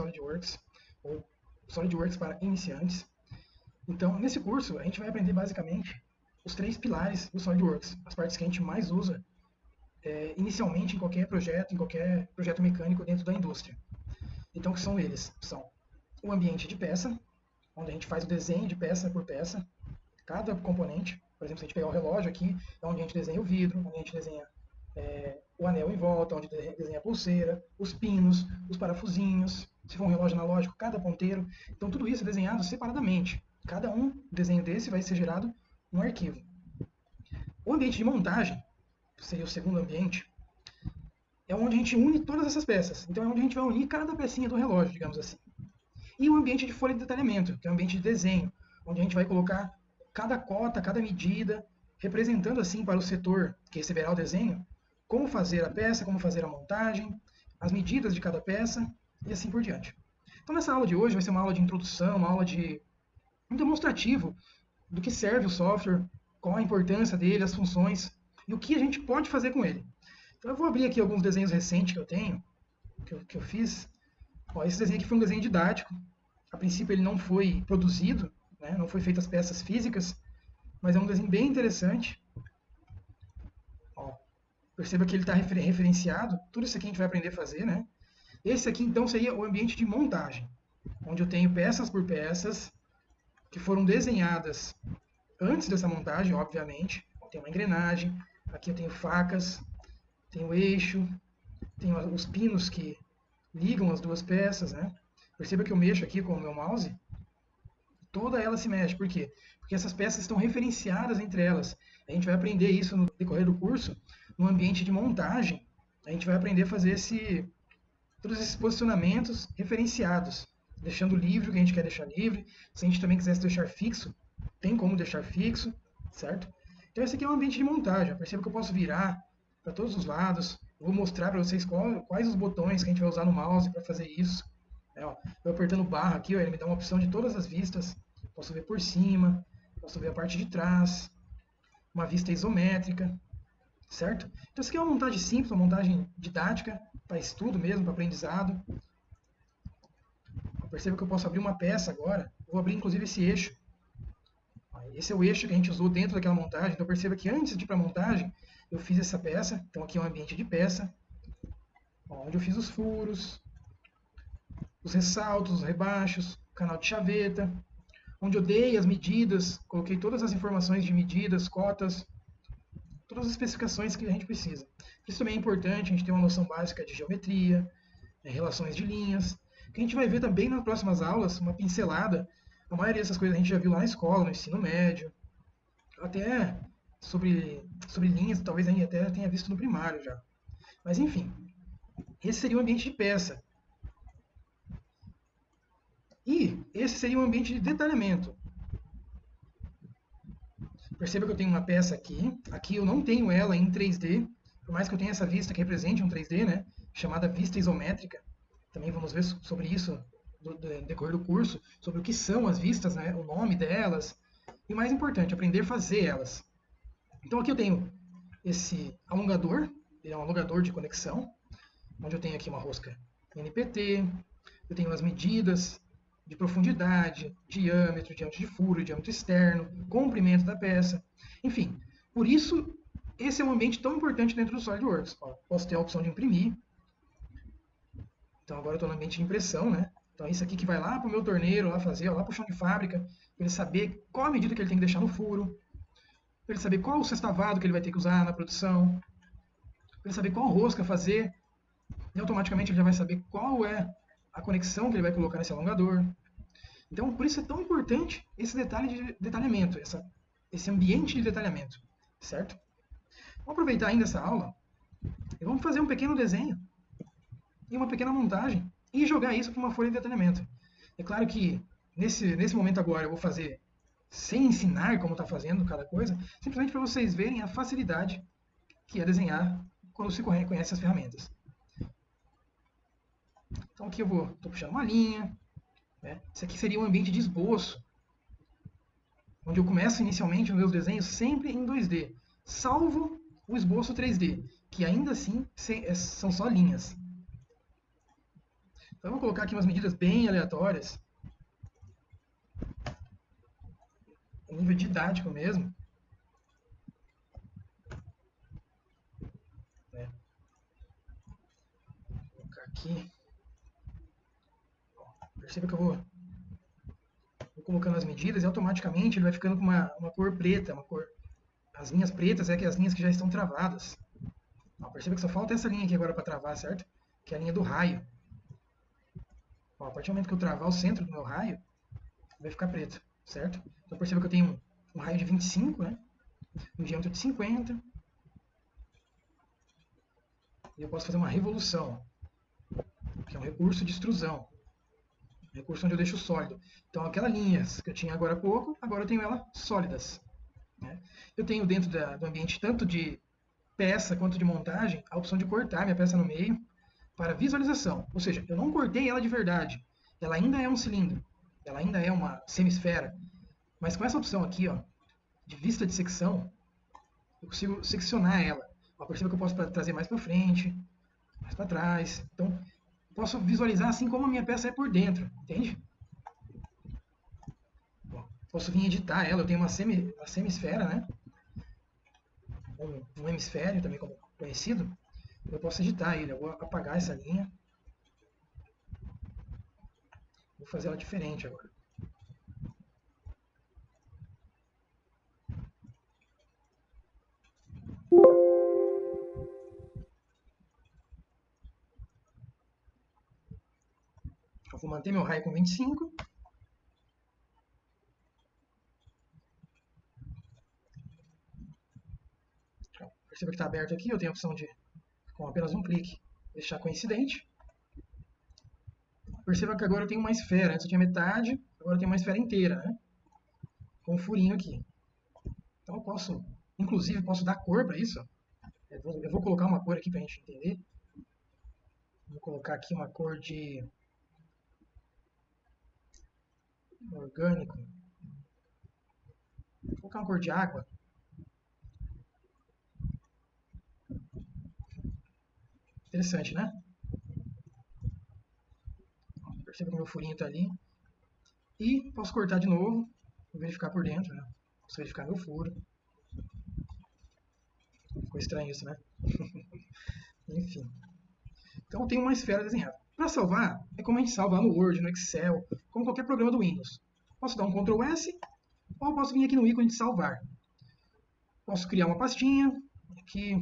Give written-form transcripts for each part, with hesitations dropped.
SolidWorks, ou SolidWorks para iniciantes. Então, nesse curso, a gente vai aprender basicamente os 3 pilares do SolidWorks, as partes que a gente mais usa inicialmente em qualquer projeto mecânico dentro da indústria. Então, que são eles? São o ambiente de peça, onde a gente faz o desenho de peça por peça, cada componente. Por exemplo, se a gente pegar o relógio aqui, é onde a gente desenha o vidro, onde a gente desenha o anel em volta, onde desenha a pulseira, os pinos, os parafusinhos, se for um relógio analógico, cada ponteiro. Então, tudo isso é desenhado separadamente. Cada desenho desse vai ser gerado num arquivo. O ambiente de montagem, que seria o segundo ambiente, é onde a gente une todas essas peças. Então, é onde a gente vai unir cada pecinha do relógio, digamos assim. E o ambiente de folha de detalhamento, que é o ambiente de desenho, onde a gente vai colocar cada cota, cada medida, representando assim para o setor que receberá o desenho, como fazer a peça, como fazer a montagem, as medidas de cada peça e assim por diante. Então, nessa aula de hoje vai ser uma aula de introdução, uma aula de um demonstrativo do que serve o software, qual a importância dele, as funções e o que a gente pode fazer com ele. Então, eu vou abrir aqui alguns desenhos recentes que eu tenho, que eu fiz. Ó, esse desenho aqui foi um desenho didático. A princípio ele não foi produzido, né, não foi feito as peças físicas, mas é um desenho bem interessante. Ó, perceba que ele está referenciado. Tudo isso aqui a gente vai aprender a fazer, né? Esse aqui então seria o ambiente de montagem, onde eu tenho peças por peças que foram desenhadas antes dessa montagem, obviamente. Tem uma engrenagem, aqui eu tenho facas, tenho eixo, tenho os pinos que ligam as duas peças, né? Perceba que eu mexo aqui com o meu mouse, toda ela se mexe. Por quê? Porque essas peças estão referenciadas entre elas. A gente vai aprender isso no decorrer do curso, no ambiente de montagem. A gente vai aprender a fazer todos esses posicionamentos referenciados, deixando livre o que a gente quer deixar livre. Se a gente também quisesse deixar fixo, tem como deixar fixo, certo? Então esse aqui é um ambiente de montagem. Perceba que eu posso virar para todos os lados. Eu vou mostrar para vocês quais os botões que a gente vai usar no mouse para fazer isso. Ó, eu apertando barra aqui, ó, ele me dá uma opção de todas as vistas. Posso ver por cima, posso ver a parte de trás, uma vista isométrica, certo? Então isso aqui é uma montagem simples, uma montagem didática, para estudo mesmo, para aprendizado. Perceba que eu posso abrir uma peça agora, vou abrir inclusive esse eixo. Esse é o eixo que a gente usou dentro daquela montagem, então perceba que antes de ir para a montagem, eu fiz essa peça, então aqui é um ambiente de peça, onde eu fiz os furos, os ressaltos, os rebaixos, canal de chaveta, onde eu dei as medidas, coloquei todas as informações de medidas, cotas, todas as especificações que a gente precisa. Isso também é importante, a gente ter uma noção básica de geometria, relações de linhas, que a gente vai ver também nas próximas aulas, uma pincelada. A maioria dessas coisas a gente já viu lá na escola, no ensino médio, até sobre linhas, talvez a gente até tenha visto no primário já. Mas enfim, esse seria o ambiente de peça. E esse seria um ambiente de detalhamento. Perceba que eu tenho uma peça aqui. Aqui eu não tenho ela em 3D, por mais que eu tenha essa vista que represente um 3D, né, chamada vista isométrica. Também vamos ver sobre isso no decorrer do curso, sobre o que são as vistas, né, o nome delas. E mais importante, aprender a fazer elas. Então aqui eu tenho esse alongador, ele é um alongador de conexão, onde eu tenho aqui uma rosca NPT, eu tenho as medidas de profundidade, diâmetro de furo, diâmetro externo, comprimento da peça, enfim. Por isso, esse é um ambiente tão importante dentro do SolidWorks. Ó, posso ter a opção de imprimir. Então agora eu estou no ambiente de impressão, né? Então isso aqui que vai lá para o meu torneiro, lá fazer, ó, lá para o chão de fábrica, para ele saber qual a medida que ele tem que deixar no furo, para ele saber qual o sextavado que ele vai ter que usar na produção, para ele saber qual rosca fazer, e automaticamente ele já vai saber qual é a conexão que ele vai colocar nesse alongador. Então, por isso é tão importante esse detalhe de detalhamento, esse ambiente de detalhamento, certo? Vamos aproveitar ainda essa aula e vamos fazer um pequeno desenho e uma pequena montagem e jogar isso para uma folha de detalhamento. É claro que nesse momento agora eu vou fazer sem ensinar como está fazendo cada coisa, simplesmente para vocês verem a facilidade que é desenhar quando se conhece as ferramentas. Então aqui eu estou puxando uma linha, né? Isso aqui seria um ambiente de esboço, onde eu começo inicialmente os meus desenhos sempre em 2D, salvo o esboço 3D, que ainda assim são só linhas. Então, eu vou colocar aqui umas medidas bem aleatórias, a nível didático mesmo. Né? Vou colocar aqui. Perceba que eu vou colocando as medidas e automaticamente ele vai ficando com uma cor preta, uma cor. As linhas pretas é que as linhas que já estão travadas. Ó, perceba que só falta essa linha aqui agora para travar, certo? Que é a linha do raio. Ó, a partir do momento que eu travar o centro do meu raio, vai ficar preto, certo? Então perceba que eu tenho um raio de 25, né? Um diâmetro de 50. E eu posso fazer uma revolução, que é um recurso de extrusão. Um recurso onde eu deixo sólido. Então aquelas linhas que eu tinha agora há pouco, agora eu tenho elas sólidas. Né? Eu tenho dentro do ambiente tanto de peça quanto de montagem a opção de cortar minha peça no meio para visualização. Ou seja, eu não cortei ela de verdade. Ela ainda é um cilindro. Ela ainda é uma semisfera. Mas com essa opção aqui, ó, de vista de secção, eu consigo seccionar ela. Ó, perceba que eu posso trazer mais para frente, mais para trás. Então, eu posso visualizar assim como a minha peça é por dentro, entende? Ó, posso vir editar ela. Eu tenho uma semisfera, né? Um hemisfério, também como conhecido. Eu posso editar ele. Eu vou apagar essa linha. Vou fazer ela diferente agora. Eu vou manter meu raio com 25. Perceba que está aberto aqui. Eu tenho a opção de, com apenas um clique, deixar coincidente. Perceba que agora eu tenho uma esfera. Antes eu tinha metade, agora eu tenho uma esfera inteira, né? Com um furinho aqui. Então eu posso, inclusive, posso dar cor para isso. Eu vou colocar uma cor aqui para a gente entender. Vou colocar aqui uma cor de orgânico. Vou colocar uma cor de água. Interessante, né? Perceba que o meu furinho está ali. E posso cortar de novo, verificar por dentro, né? Posso verificar meu furo. Ficou estranho isso, né? Enfim. Então eu tenho uma esfera desenhada. Para salvar, é como a gente salva lá no Word, no Excel, como qualquer programa do Windows. Posso dar um Ctrl S, ou posso vir aqui no ícone de salvar. Posso criar uma pastinha, aqui.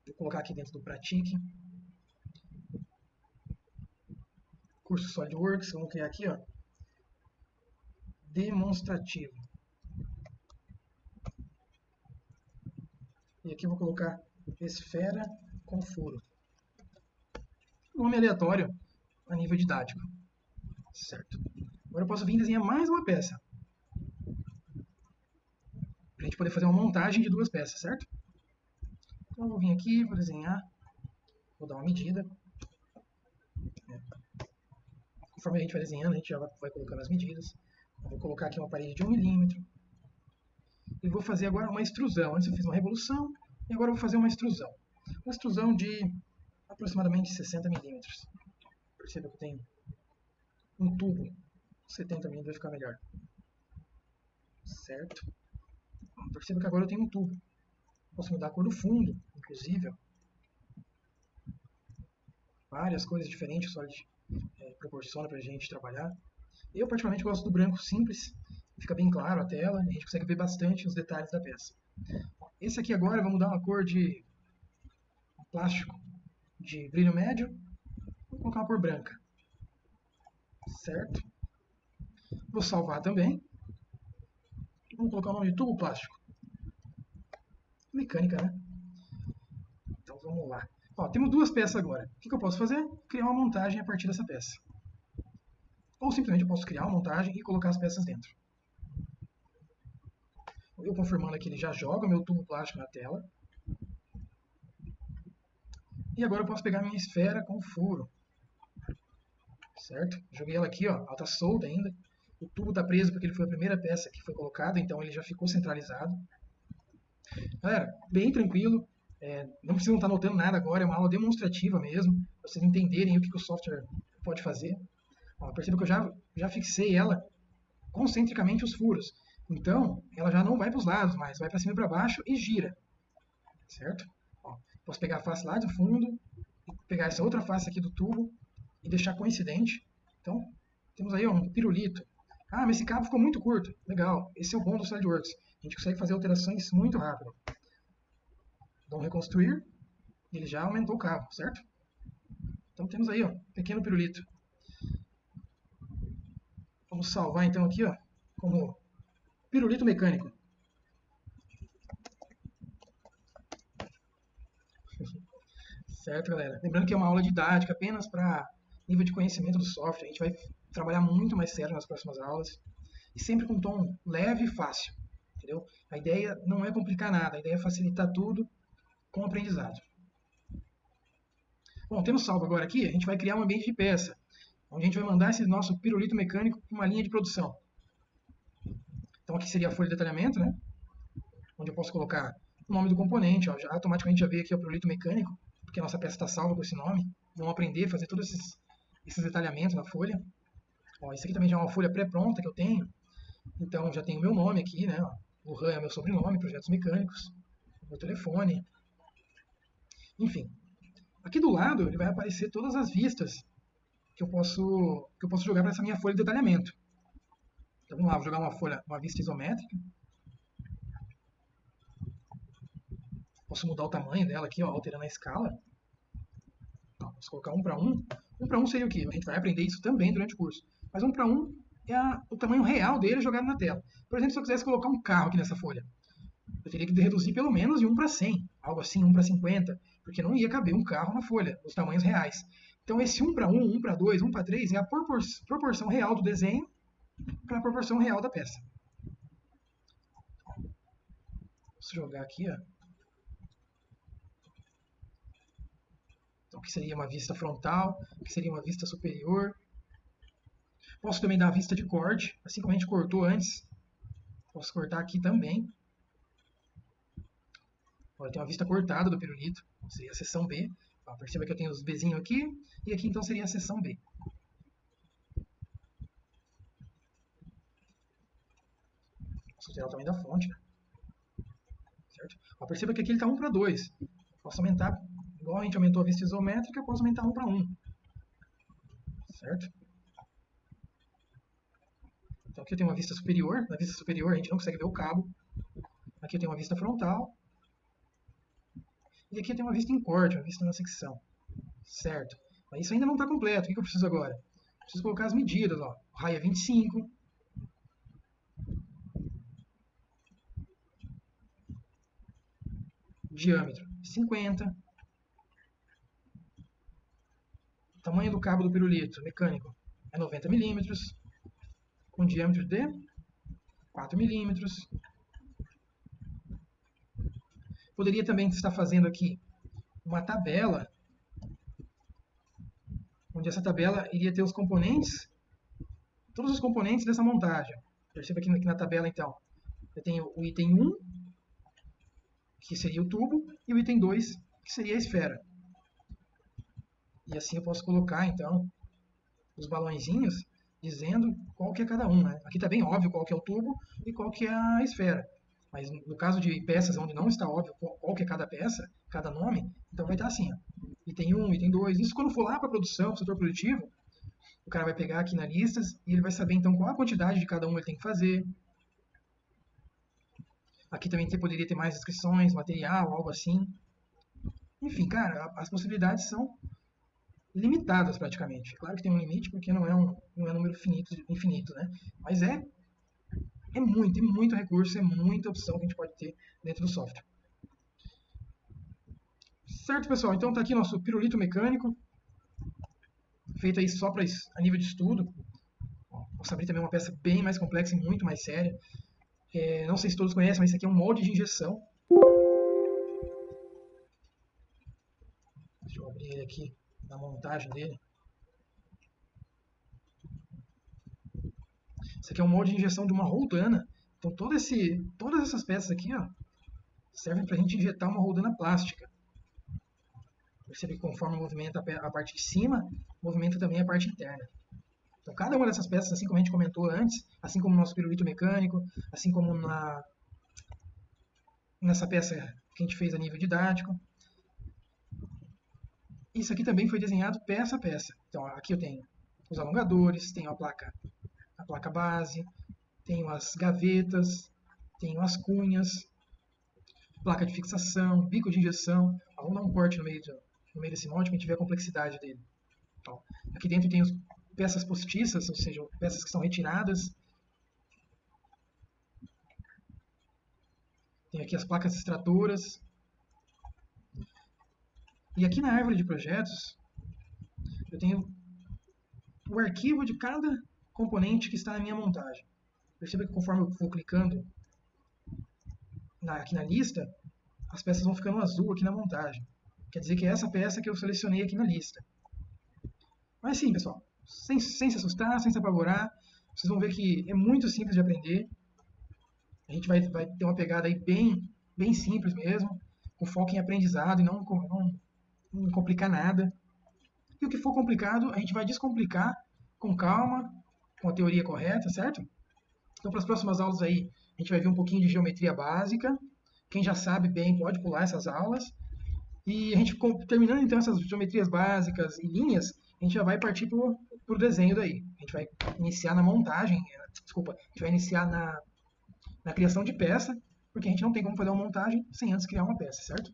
Vou colocar aqui dentro do Pratique. Curso SolidWorks, vamos criar aqui, ó. Demonstrativo. E aqui eu vou colocar esfera com furo. Nome aleatório a nível didático. Certo. Agora eu posso vir desenhar mais uma peça. Para a gente poder fazer uma montagem de duas peças, certo? Então eu vou vir aqui, vou desenhar, vou dar uma medida. Conforme a gente vai desenhando, a gente já vai colocando as medidas. Eu vou colocar aqui uma parede de 1 milímetro. E vou fazer agora uma extrusão. Antes eu fiz uma revolução, e agora eu vou fazer uma extrusão. Uma extrusão de aproximadamente 60 milímetros. Perceba que eu tenho um tubo. 70 milímetros vai ficar melhor. Certo? Perceba que agora eu tenho um tubo. Posso mudar a cor do fundo, inclusive. Várias coisas diferentes o Solid proporciona para a gente trabalhar. Eu particularmente gosto do branco simples, fica bem claro a tela, e a gente consegue ver bastante os detalhes da peça. Esse aqui agora vamos dar uma cor de plástico de brilho médio, vou colocar uma cor branca. Certo? Vou salvar também. Vamos colocar o nome de tubo plástico. Mecânica, né? Então vamos lá. Ó, temos duas peças agora. O que eu posso fazer? Criar uma montagem a partir dessa peça. Ou simplesmente eu posso criar uma montagem e colocar as peças dentro. Eu confirmando aqui, ele já joga meu tubo plástico na tela. E agora eu posso pegar minha esfera com furo. Certo? Joguei ela aqui, ó. Ela está solta ainda. O tubo está preso porque ele foi a primeira peça que foi colocada, então ele já ficou centralizado. Galera, bem tranquilo. Não precisam estar anotando nada agora, é uma aula demonstrativa mesmo. vocês entenderem o que o software pode fazer. Ó, perceba que eu já fixei ela concentricamente os furos. Então, ela já não vai para os lados mais, vai para cima e para baixo e gira. Certo? Ó, posso pegar a face lá do fundo, pegar essa outra face aqui do tubo e deixar coincidente. Então, temos aí um pirulito. Ah, mas esse cabo ficou muito curto. Legal, esse é o bom do SolidWorks. A gente consegue fazer alterações muito rápido. Dou um reconstruir, e ele já aumentou o cabo, certo? Então temos aí, ó, um pequeno pirulito. Vamos salvar então aqui, ó, como pirulito mecânico. Certo, galera? Lembrando que é uma aula didática apenas para nível de conhecimento do software. A gente vai trabalhar muito mais sério nas próximas aulas. E sempre com um tom leve e fácil. Entendeu? A ideia não é complicar nada, a ideia é facilitar tudo com o aprendizado. Bom, tendo salvo agora aqui, a gente vai criar um ambiente de peça, onde a gente vai mandar esse nosso pirulito mecânico para uma linha de produção. Então aqui seria a folha de detalhamento, né? Onde eu posso colocar o nome do componente, ó, automaticamente já veio aqui o pirulito mecânico, porque a nossa peça está salva com esse nome. Vamos aprender a fazer todos esses detalhamentos na folha. Ó, isso aqui também já é uma folha pré-pronta que eu tenho. Então já tem o meu nome aqui, né? Ó, o RAM é meu sobrenome, projetos mecânicos, meu telefone. Enfim, aqui do lado ele vai aparecer todas as vistas que eu posso jogar para essa minha folha de detalhamento. Então vamos lá, vou jogar uma vista isométrica. Posso mudar o tamanho dela aqui, ó, alterando a escala. Então, posso colocar 1 para 1. 1 para 1 seria o quê? A gente vai aprender isso também durante o curso. Mas 1 para 1 é o tamanho real dele jogado na tela. Por exemplo, se eu quisesse colocar um carro aqui nessa folha, eu teria que reduzir pelo menos de 1 para 100, algo assim, 1 para 50, porque não ia caber um carro na folha, os tamanhos reais. Então esse 1 para 1, 1 para 2, 1 para 3 é a proporção real do desenho para a proporção real da peça. Vou jogar aqui, ó. Então, que seria uma vista frontal, que seria uma vista superior. Posso também dar a vista de corte, assim como a gente cortou antes. Posso cortar aqui também. Agora tem uma vista cortada do pirulito, seria a seção B. Ó, perceba que eu tenho os Bzinhos aqui, e aqui então seria a seção B. Posso alterar o tamanho da fonte, né? Certo? Ó, perceba que aqui ele está 1 para 2. Posso aumentar, igual a gente aumentou a vista isométrica, eu posso aumentar 1 para 1. Certo? Então aqui eu tenho uma vista superior. Na vista superior a gente não consegue ver o cabo. Aqui eu tenho uma vista frontal. E aqui eu tenho uma vista em corte, uma vista na secção. Certo? Mas isso ainda não está completo. O que eu preciso agora? Preciso colocar as medidas. Ó. O raio é 25. Diâmetro 50. Tamanho do cabo do pirulito mecânico é 90 milímetros. Com diâmetro de 4 milímetros. Poderia também estar fazendo aqui uma tabela, onde essa tabela iria ter os componentes, todos os componentes dessa montagem. Perceba aqui na tabela, então, eu tenho o item 1, que seria o tubo, e o item 2, que seria a esfera. E assim eu posso colocar, então, os balõezinhos, dizendo qual que é cada um. Né? Aqui está bem óbvio qual que é o tubo e qual que é a esfera. Mas no caso de peças onde não está óbvio qual que é cada peça, cada nome, então vai estar assim, ó, item 1, item 2. Isso quando for lá para a produção, para o setor produtivo, o cara vai pegar aqui na listas e ele vai saber então qual a quantidade de cada um ele tem que fazer. Aqui também você poderia ter mais descrições, material, algo assim. Enfim, cara, as possibilidades são limitadas praticamente. Claro que tem um limite porque não é um número infinito, né? Mas é muito recurso, é muita opção que a gente pode ter dentro do software. Certo, pessoal? Então tá aqui nosso pirulito mecânico, feito aí só a nível de estudo. Posso abrir também uma peça bem mais complexa e muito mais séria. Não sei se todos conhecem, mas esse aqui é um molde de injeção. Deixa eu abrir ele aqui na montagem dele. Isso aqui é um molde de injeção de uma roldana. Então todas essas peças aqui, ó, servem para a gente injetar uma roldana plástica. Percebe que conforme movimenta a parte de cima, movimenta também a parte interna. Então, cada uma dessas peças, assim como a gente comentou antes, assim como no nosso pirulito mecânico, assim como nessa peça que a gente fez a nível didático, isso aqui também foi desenhado peça a peça. Então, aqui eu tenho os alongadores, tenho a placa base, tenho as gavetas, tenho as cunhas, placa de fixação, bico de injeção. Vamos dar um corte no meio desse molde para a gente ver a complexidade dele. Então, aqui dentro tem as peças postiças, ou seja, peças que são retiradas. Tem aqui as placas extratoras. E aqui na árvore de projetos, eu tenho o arquivo de cada componente que está na minha montagem. Perceba que conforme eu vou clicando aqui na lista, as peças vão ficando azul aqui na montagem. Quer dizer que é essa peça que eu selecionei aqui na lista. Mas sim, pessoal, sem se assustar, sem se apavorar, vocês vão ver que é muito simples de aprender. A gente vai ter uma pegada aí bem simples mesmo, com foco em aprendizado e não complicar nada. E o que for complicado, a gente vai descomplicar com calma, com a teoria correta, certo? Então, para as próximas aulas aí, a gente vai ver um pouquinho de geometria básica. Quem já sabe bem pode pular essas aulas. E a gente, terminando então essas geometrias básicas e linhas, a gente já vai partir para o desenho daí. A gente vai iniciar na montagem, desculpa, a gente vai iniciar na criação de peça, porque a gente não tem como fazer uma montagem sem antes criar uma peça, certo?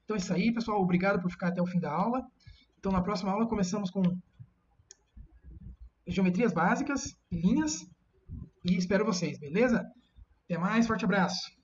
Então é isso aí, pessoal. Obrigado por ficar até o fim da aula. Então, na próxima aula, começamos com geometrias básicas e linhas. E espero vocês, beleza? Até mais, forte abraço!